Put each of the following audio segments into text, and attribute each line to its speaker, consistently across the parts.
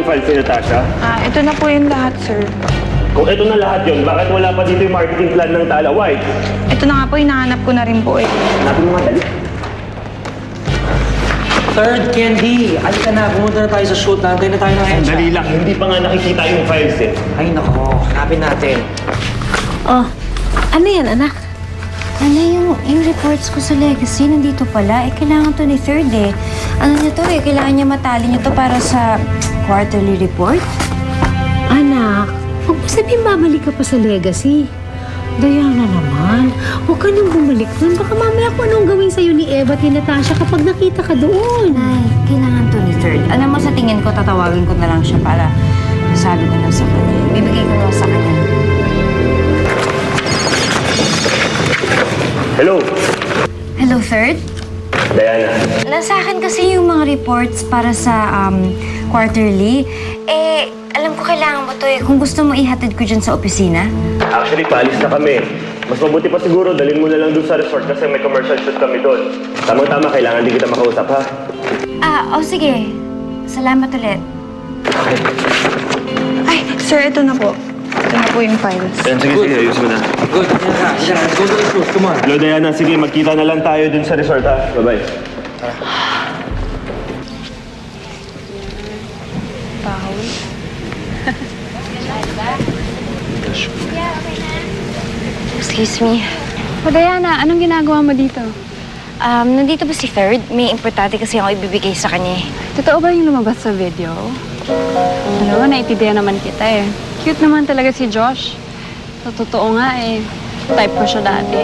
Speaker 1: yung files ni Natasha?
Speaker 2: Ito na po yung lahat, sir.
Speaker 1: Kung ito na lahat yun, bakit wala pa dito yung marketing plan ng Tala White?
Speaker 2: Ito na nga po, hinahanap ko na rin po eh.
Speaker 1: Hanapin mo nga dali.
Speaker 3: Third, Candy. Alika na, pumunta na tayo sa shoot. Nantay na tayo ng headshot.
Speaker 1: Dali lang, hindi pa nga nakikita yung files eh.
Speaker 3: Ay, nako. Hanapin natin.
Speaker 4: Oh, ano yan, anak?
Speaker 5: Ano yung reports ko sa Legacy, nandito pala. Kailangan to ni Third eh. Ano niya to eh, kailangan niya matali niya to para sa quarterly report.
Speaker 4: Anak, huwag mo sabihin babalik ka pa sa Legacy. Diana naman, huwag ka nang bumalik doon. Baka mamaya kung anong gawin sa'yo ni Eva at ni Natasha kapag nakita ka doon.
Speaker 5: Ay, kailangan to ni Third. Alam mo, sa tingin ko, tatawagin ko na lang siya para sabi ko na sa kanya. Bibigay ko na sa kanya.
Speaker 1: Hello?
Speaker 5: Hello, Third?
Speaker 1: Diana.
Speaker 5: Nasa akin kasi yung mga reports para sa quarterly. Alam ko kailangan mo to eh. Kung gusto mo ihatid ko dyan sa opisina.
Speaker 1: Actually, paalis na kami. Mas mabuti pa siguro, dalhin mo na lang doon sa resort kasi may commercial shoot kami doon. Tamang-tama, kailangan din kita makausap, ha?
Speaker 5: Sige. Salamat ulit.
Speaker 2: Ay, sir, ito na po. Ito na po yung files.
Speaker 1: Sige, ayusin mo na.
Speaker 3: Good. Yan, let's go to the shoot. Come on.
Speaker 1: Hello, Diana. Sige, magkita na lang tayo doon sa resort, ha? Bye-bye.
Speaker 5: Excuse me.
Speaker 6: O Diana, anong ginagawa mo dito?
Speaker 5: Nandito ba si Third? May importante kasi ako ibibigay sa kanya eh.
Speaker 6: Totoo ba yung lumabas sa video? Ano, naintindihan naman kita eh. Cute naman talaga si Josh. Sa totoo nga eh, type ko siya dati.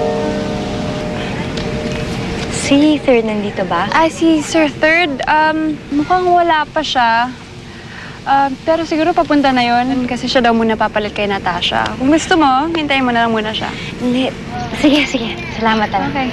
Speaker 5: Si Third nandito ba?
Speaker 6: Si Sir Third, mukhang wala pa siya. Pero siguro papunta na yon kasi siya daw muna papalit kay Natasha. Kung gusto mo, hintayin mo na lang muna siya.
Speaker 5: Hindi. Sige. Salamat talaga.
Speaker 6: Okay.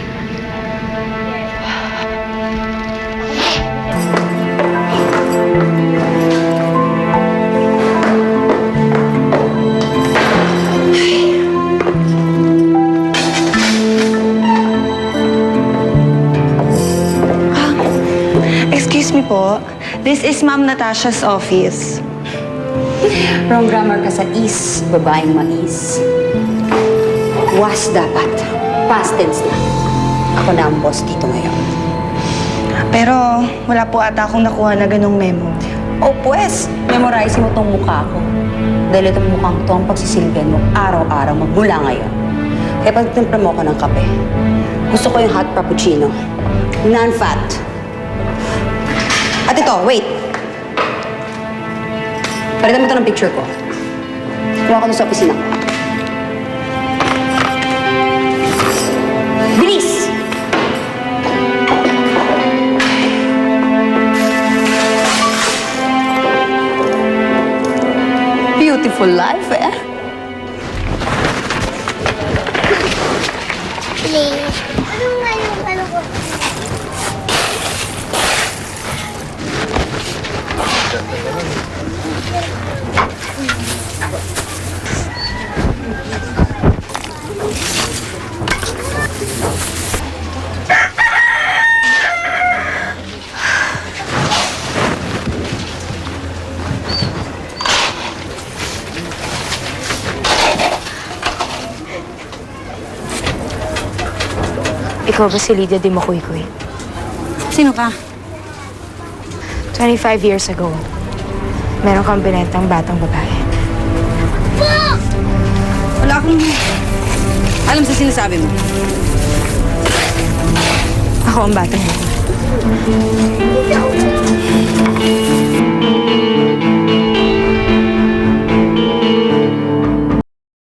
Speaker 2: Excuse me po. This is Ma'am Natasha's office.
Speaker 7: Wrong grammar ka sa is, babaeng mais. Was dapat. Past tense na. Ako na ang boss dito ngayon.
Speaker 2: Pero wala po ata akong nakuha na ganong memo.
Speaker 7: O pues, memorize mo tong mukha ko. Dahil itong mukhang to ang pagsisilbihan mo araw-araw magmula ngayon. Kaya pagtimpla mo ako ng kape, gusto ko yung hot frappuccino. Non-fat. At ito, wait. Palitan mo ito ng picture ko. Kuha ko doon sa opisina ko. Bilis! Beautiful life, eh?
Speaker 8: Please. Ano nga yung ano ko?
Speaker 5: Ikaw ba si Lydia Di Makuykui?
Speaker 7: Sino ka?
Speaker 5: 25 years ago, meron kang binentang batang babae.
Speaker 7: Wala akong alam sa sinasabi mo.
Speaker 5: Ako ang batang babae.